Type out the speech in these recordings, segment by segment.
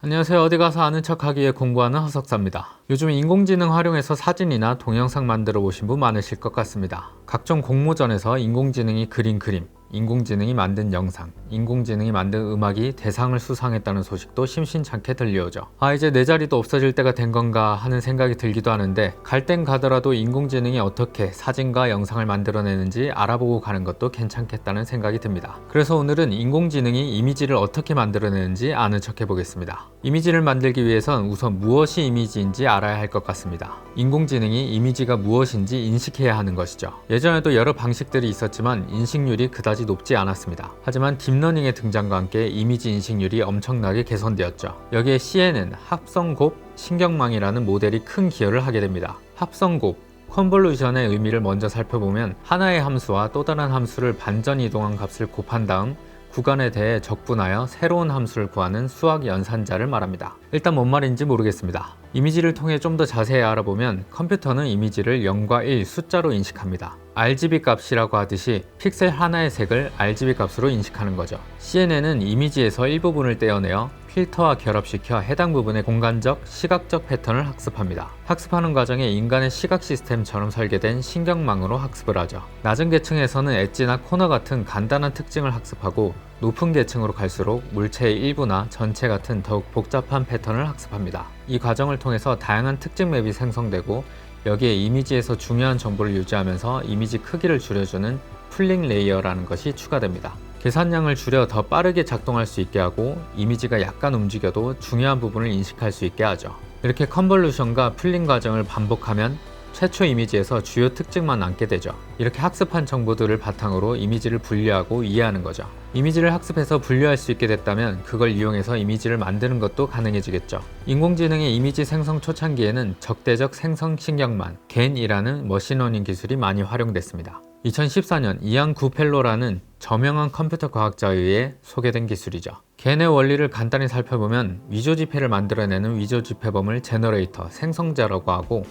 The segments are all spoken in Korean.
안녕하세요. 어디 가서 아는 척하기 위해 공부하는 허석사입니다. 요즘 인공지능 활용해서 사진이나 동영상 만들어 보신 분 많으실 것 같습니다. 각종 공모전에서 인공지능이 그린 그림, 인공지능이 만든 영상, 인공지능이 만든 음악이 대상을 수상했다는 소식도 심심찮게 들려오죠. 이제 내 자리도 없어질 때가 된 건가 하는 생각이 들기도 하는데, 갈 땐 가더라도 인공지능이 어떻게 사진과 영상을 만들어내는지 알아보고 가는 것도 괜찮겠다는 생각이 듭니다. 그래서 오늘은 인공지능이 이미지를 어떻게 만들어내는지 아는 척 해보겠습니다. 이미지를 만들기 위해선 우선 무엇이 이미지인지 알아야 할 것 같습니다. 인공지능이 이미지가 무엇인지 인식해야 하는 것이죠. 예전에도 여러 방식들이 있었지만 인식률이 그다지 높지 않았습니다. 하지만 딥러닝의 등장과 함께 이미지 인식률이 엄청나게 개선되었죠. 여기에 CNN, 합성곱 신경망이라는 모델이 큰 기여를 하게 됩니다. 합성곱 컨볼루션의 의미를 먼저 살펴보면 하나의 함수와 또 다른 함수를 반전 이동한 값을 곱한 다음 구간에 대해 적분하여 새로운 함수를 구하는 수학 연산자를 말합니다. 일단 뭔 말인지 모르겠습니다. 이미지를 통해 좀 더 자세히 알아보면 컴퓨터는 이미지를 0과 1 숫자로 인식합니다. RGB 값이라고 하듯이 픽셀 하나의 색을 RGB 값으로 인식하는 거죠. CNN은 이미지에서 일부분을 떼어내어 필터와 결합시켜 해당 부분의 공간적, 시각적 패턴을 학습합니다. 학습하는 과정에 인간의 시각 시스템처럼 설계된 신경망으로 학습을 하죠. 낮은 계층에서는 엣지나 코너 같은 간단한 특징을 학습하고, 높은 계층으로 갈수록 물체의 일부나 전체 같은 더욱 복잡한 패턴을 학습합니다. 이 과정을 통해서 다양한 특징 맵이 생성되고, 여기에 이미지에서 중요한 정보를 유지하면서 이미지 크기를 줄여주는 풀링 레이어라는 것이 추가됩니다. 계산량을 줄여 더 빠르게 작동할 수 있게 하고, 이미지가 약간 움직여도 중요한 부분을 인식할 수 있게 하죠. 이렇게 컨볼루션과 풀링 과정을 반복하면 최초 이미지에서 주요 특징만 남게 되죠. 이렇게 학습한 정보들을 바탕으로 이미지를 분류하고 이해하는 거죠. 이미지를 학습해서 분류할 수 있게 됐다면 그걸 이용해서 이미지를 만드는 것도 가능해지겠죠. 인공지능의 이미지 생성 초창기에는 적대적 생성 신경망, 겐이라는 머신러닝 기술이 많이 활용됐습니다. 2014년 이안 구펠로라는 저명한 컴퓨터 과학자에 의해 소개된 기술이죠. 겐의 원리를 간단히 살펴보면 위조지폐를 만들어내는 위조지폐범을 제너레이터, 생성자라고 하고,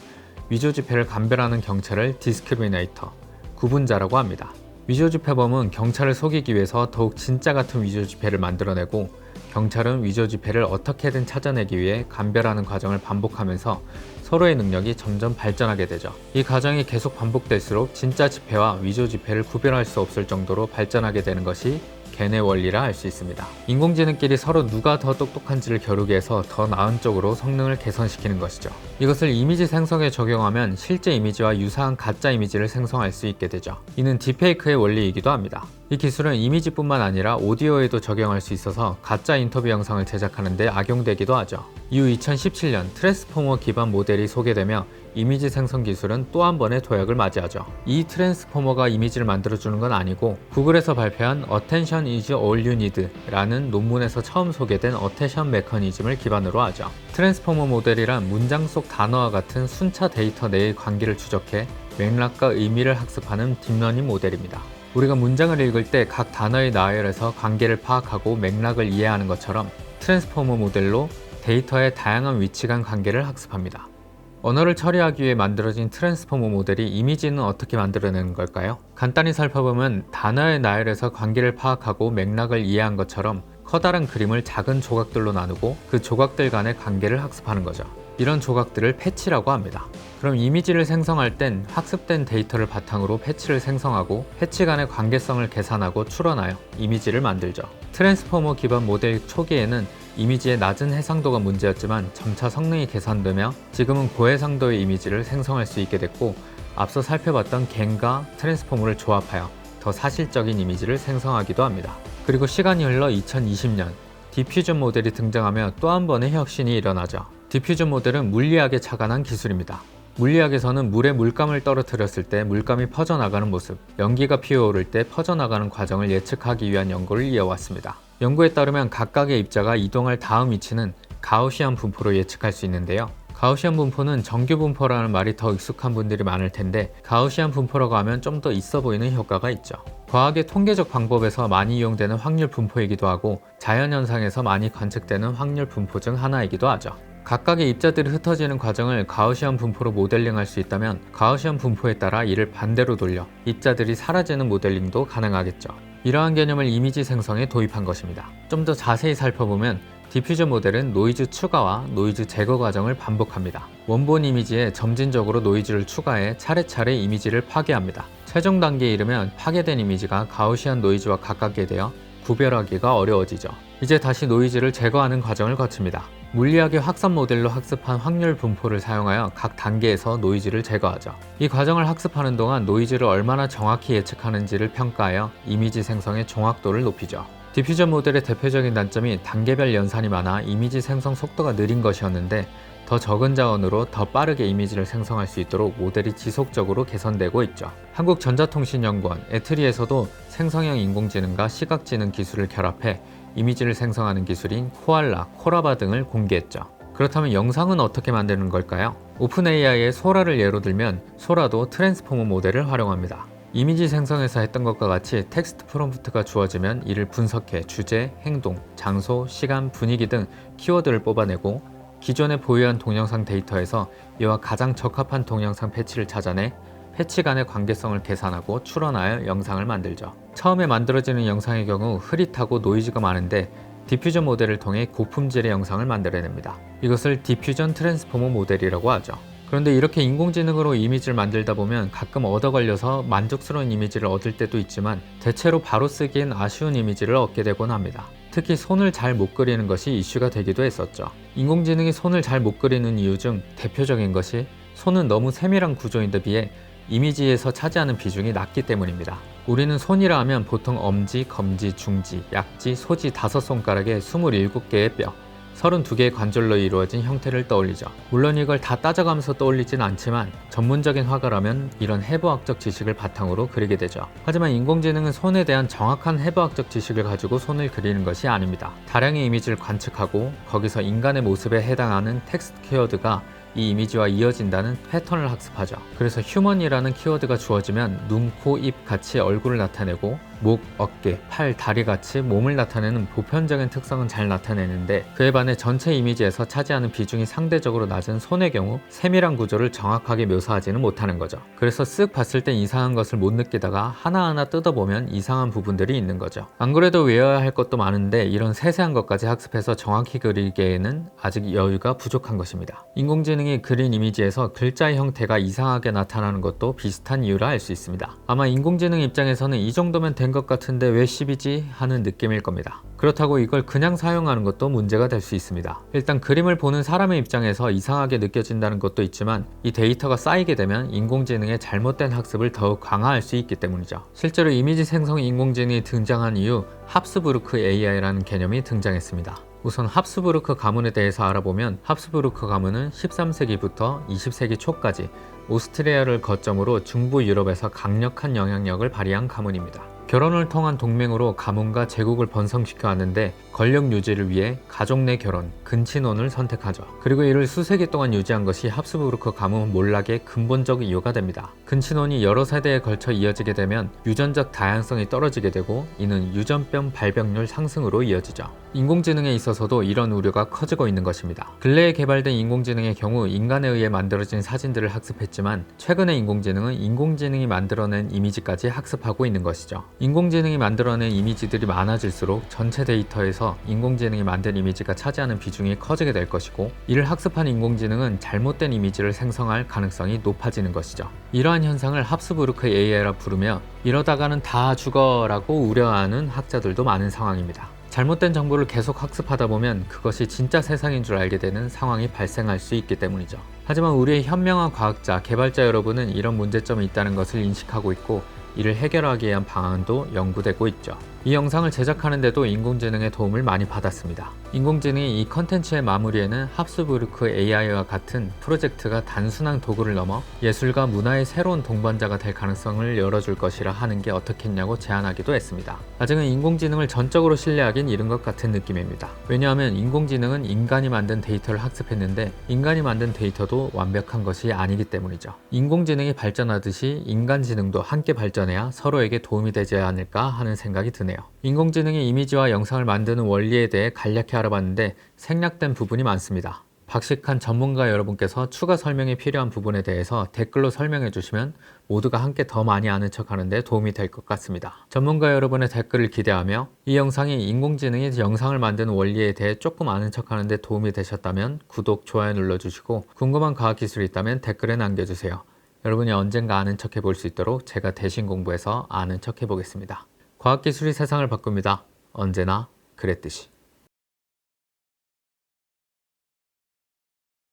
위조지폐를 감별하는 경찰을 디스크리미네이터, 구분자라고 합니다. 위조지폐범은 경찰을 속이기 위해서 더욱 진짜 같은 위조지폐를 만들어내고, 경찰은 위조지폐를 어떻게든 찾아내기 위해 감별하는 과정을 반복하면서 서로의 능력이 점점 발전하게 되죠. 이 과정이 계속 반복될수록 진짜 지폐와 위조지폐를 구별할 수 없을 정도로 발전하게 되는 것이 겐의 원리라 할 수 있습니다. 인공지능끼리 서로 누가 더 똑똑한지를 겨루게 해서 더 나은 쪽으로 성능을 개선시키는 것이죠. 이것을 이미지 생성에 적용하면 실제 이미지와 유사한 가짜 이미지를 생성할 수 있게 되죠. 이는 딥페이크의 원리이기도 합니다. 이 기술은 이미지뿐만 아니라 오디오에도 적용할 수 있어서 가짜 인터뷰 영상을 제작하는 데 악용되기도 하죠. 이후 2017년 트랜스포머 기반 모델이 소개되며 이미지 생성 기술은 또 한 번의 도약을 맞이하죠. 이 트랜스포머가 이미지를 만들어주는 건 아니고, 구글에서 발표한 Attention is all you need 라는 논문에서 처음 소개된 어텐션 메커니즘을 기반으로 하죠. 트랜스포머 모델이란 문장 속 단어와 같은 순차 데이터 내의 관계를 추적해 맥락과 의미를 학습하는 딥러닝 모델입니다. 우리가 문장을 읽을 때 각 단어의 나열에서 관계를 파악하고 맥락을 이해하는 것처럼 트랜스포머 모델로 데이터의 다양한 위치 간 관계를 학습합니다. 언어를 처리하기 위해 만들어진 트랜스포머 모델이 이미지는 어떻게 만들어내는 걸까요? 간단히 살펴보면 단어의 나열에서 관계를 파악하고 맥락을 이해한 것처럼 커다란 그림을 작은 조각들로 나누고 그 조각들 간의 관계를 학습하는 거죠. 이런 조각들을 패치라고 합니다. 그럼 이미지를 생성할 땐 학습된 데이터를 바탕으로 패치를 생성하고, 패치 간의 관계성을 계산하고 추론하여 이미지를 만들죠. 트랜스포머 기반 모델 초기에는 이미지의 낮은 해상도가 문제였지만 점차 성능이 개선되며 지금은 고해상도의 이미지를 생성할 수 있게 됐고, 앞서 살펴봤던 겐과 트랜스포머를 조합하여 더 사실적인 이미지를 생성하기도 합니다. 그리고 시간이 흘러 2020년 디퓨전 모델이 등장하며 또 한 번의 혁신이 일어나죠. 디퓨전 모델은 물리학에 착안한 기술입니다. 물리학에서는 물에 물감을 떨어뜨렸을 때 물감이 퍼져나가는 모습, 연기가 피어오를 때 퍼져나가는 과정을 예측하기 위한 연구를 이어왔습니다. 연구에 따르면 각각의 입자가 이동할 다음 위치는 가우시안 분포로 예측할 수 있는데요. 가우시안 분포는 정규 분포라는 말이 더 익숙한 분들이 많을 텐데, 가우시안 분포라고 하면 좀 더 있어 보이는 효과가 있죠. 과학의 통계적 방법에서 많이 이용되는 확률 분포이기도 하고, 자연현상에서 많이 관측되는 확률 분포 중 하나이기도 하죠. 각각의 입자들이 흩어지는 과정을 가우시안 분포로 모델링할 수 있다면, 가우시안 분포에 따라 이를 반대로 돌려 입자들이 사라지는 모델링도 가능하겠죠. 이러한 개념을 이미지 생성에 도입한 것입니다. 좀 더 자세히 살펴보면 디퓨전 모델은 노이즈 추가와 노이즈 제거 과정을 반복합니다. 원본 이미지에 점진적으로 노이즈를 추가해 차례차례 이미지를 파괴합니다. 최종 단계에 이르면 파괴된 이미지가 가우시안 노이즈와 가깝게 되어 구별하기가 어려워지죠. 이제 다시 노이즈를 제거하는 과정을 거칩니다. 물리학의 확산 모델로 학습한 확률 분포를 사용하여 각 단계에서 노이즈를 제거하죠. 이 과정을 학습하는 동안 노이즈를 얼마나 정확히 예측하는지를 평가하여 이미지 생성의 정확도를 높이죠. 디퓨전 모델의 대표적인 단점이 단계별 연산이 많아 이미지 생성 속도가 느린 것이었는데 더 적은 자원으로 더 빠르게 이미지를 생성할 수 있도록 모델이 지속적으로 개선되고 있죠. 한국전자통신연구원 에트리에서도 생성형 인공지능과 시각지능 기술을 결합해 이미지를 생성하는 기술인 코알라, 코라바 등을 공개했죠. 그렇다면 영상은 어떻게 만드는 걸까요? 오픈AI의 소라를 예로 들면 소라도 트랜스포머 모델을 활용합니다. 이미지 생성에서 했던 것과 같이 텍스트 프롬프트가 주어지면 이를 분석해 주제, 행동, 장소, 시간, 분위기 등 키워드를 뽑아내고 기존에 보유한 동영상 데이터에서 이와 가장 적합한 동영상 패치를 찾아내 패치 간의 관계성을 계산하고 추론하여 영상을 만들죠. 처음에 만들어지는 영상의 경우 흐릿하고 노이즈가 많은데 디퓨전 모델을 통해 고품질의 영상을 만들어냅니다. 이것을 디퓨전 트랜스포머 모델이라고 하죠. 그런데 이렇게 인공지능으로 이미지를 만들다 보면 가끔 얻어 걸려서 만족스러운 이미지를 얻을 때도 있지만 대체로 바로 쓰기엔 아쉬운 이미지를 얻게 되곤 합니다. 특히 손을 잘 못 그리는 것이 이슈가 되기도 했었죠. 인공지능이 손을 잘 못 그리는 이유 중 대표적인 것이 손은 너무 세밀한 구조인 데 비해 이미지에서 차지하는 비중이 낮기 때문입니다. 우리는 손이라 하면 보통 엄지, 검지, 중지, 약지, 소지 5손가락에 27개의 뼈, 32개의 관절로 이루어진 형태를 떠올리죠. 물론 이걸 다 따져가면서 떠올리진 않지만 전문적인 화가라면 이런 해부학적 지식을 바탕으로 그리게 되죠. 하지만 인공지능은 손에 대한 정확한 해부학적 지식을 가지고 손을 그리는 것이 아닙니다. 다량의 이미지를 관측하고 거기서 인간의 모습에 해당하는 텍스트 키워드가 이 이미지와 이어진다는 패턴을 학습하죠. 그래서 휴먼이라는 키워드가 주어지면 눈, 코, 입 같이 얼굴을 나타내고 목, 어깨, 팔, 다리 같이 몸을 나타내는 보편적인 특성은 잘 나타내는데 그에 반해 전체 이미지에서 차지하는 비중이 상대적으로 낮은 손의 경우 세밀한 구조를 정확하게 묘사하지는 못하는 거죠. 그래서 쓱 봤을 땐 이상한 것을 못 느끼다가 하나하나 뜯어보면 이상한 부분들이 있는 거죠. 안 그래도 외워야 할 것도 많은데 이런 세세한 것까지 학습해서 정확히 그리기에는 아직 여유가 부족한 것입니다. 인공지능이 그린 이미지에서 글자의 형태가 이상하게 나타나는 것도 비슷한 이유라 알 수 있습니다. 아마 인공지능 입장에서는 이 정도면 된 것 같은데 왜 10이지? 하는 느낌일 겁니다. 그렇다고 이걸 그냥 사용하는 것도 문제가 될 수 있습니다. 일단 그림을 보는 사람의 입장에서 이상하게 느껴진다는 것도 있지만 이 데이터가 쌓이게 되면 인공지능의 잘못된 학습을 더욱 강화할 수 있기 때문이죠. 실제로 이미지 생성 인공지능이 등장한 이후 합스부르크 AI라는 개념이 등장했습니다. 우선 합스부르크 가문에 대해서 알아보면 합스부르크 가문은 13세기부터 20세기 초까지 오스트리아를 거점으로 중부 유럽에서 강력한 영향력을 발휘한 가문입니다. 결혼을 통한 동맹으로 가문과 제국을 번성시켜 왔는데 권력 유지를 위해 가족 내 결혼, 근친혼을 선택하죠. 그리고 이를 수세기 동안 유지한 것이 합스부르크 가문 몰락의 근본적 이유가 됩니다. 근친혼이 여러 세대에 걸쳐 이어지게 되면 유전적 다양성이 떨어지게 되고 이는 유전병 발병률 상승으로 이어지죠. 인공지능에 있어서도 이런 우려가 커지고 있는 것입니다. 근래에 개발된 인공지능의 경우 인간에 의해 만들어진 사진들을 학습했지만 최근의 인공지능은 인공지능이 만들어낸 이미지까지 학습하고 있는 것이죠. 인공지능이 만들어낸 이미지들이 많아질수록 전체 데이터에서 인공지능이 만든 이미지가 차지하는 비중이 커지게 될 것이고 이를 학습한 인공지능은 잘못된 이미지를 생성할 가능성이 높아지는 것이죠. 이러한 현상을 합스부르크 AI라 부르며 이러다가는 다 죽어라고 우려하는 학자들도 많은 상황입니다. 잘못된 정보를 계속 학습하다 보면 그것이 진짜 세상인 줄 알게 되는 상황이 발생할 수 있기 때문이죠. 하지만 우리의 현명한 과학자, 개발자 여러분은 이런 문제점이 있다는 것을 인식하고 있고 이를 해결하기 위한 방안도 연구되고 있죠. 이 영상을 제작하는데도 인공지능의 도움을 많이 받았습니다. 인공지능이 이 컨텐츠의 마무리에는 합스부르크 AI와 같은 프로젝트가 단순한 도구를 넘어 예술과 문화의 새로운 동반자가 될 가능성을 열어줄 것이라 하는 게 어떻겠냐고 제안하기도 했습니다. 아직은 인공지능을 전적으로 신뢰하긴 이른 것 같은 느낌입니다. 왜냐하면 인공지능은 인간이 만든 데이터를 학습했는데 인간이 만든 데이터도 완벽한 것이 아니기 때문이죠. 인공지능이 발전하듯이 인간지능도 함께 발전해야 서로에게 도움이 되지 않을까 하는 생각이 드네요. 인공지능이 이미지와 영상을 만드는 원리에 대해 간략히 알아봤는데 생략된 부분이 많습니다. 박식한 전문가 여러분께서 추가 설명이 필요한 부분에 대해서 댓글로 설명해 주시면 모두가 함께 더 많이 아는 척 하는데 도움이 될 것 같습니다. 전문가 여러분의 댓글을 기대하며 이 영상이 인공지능이 영상을 만드는 원리에 대해 조금 아는 척 하는데 도움이 되셨다면 구독, 좋아요 눌러주시고 궁금한 과학기술이 있다면 댓글에 남겨주세요. 여러분이 언젠가 아는 척 해볼 수 있도록 제가 대신 공부해서 아는 척 해보겠습니다. 과학기술이 세상을 바꿉니다. 언제나 그랬듯이.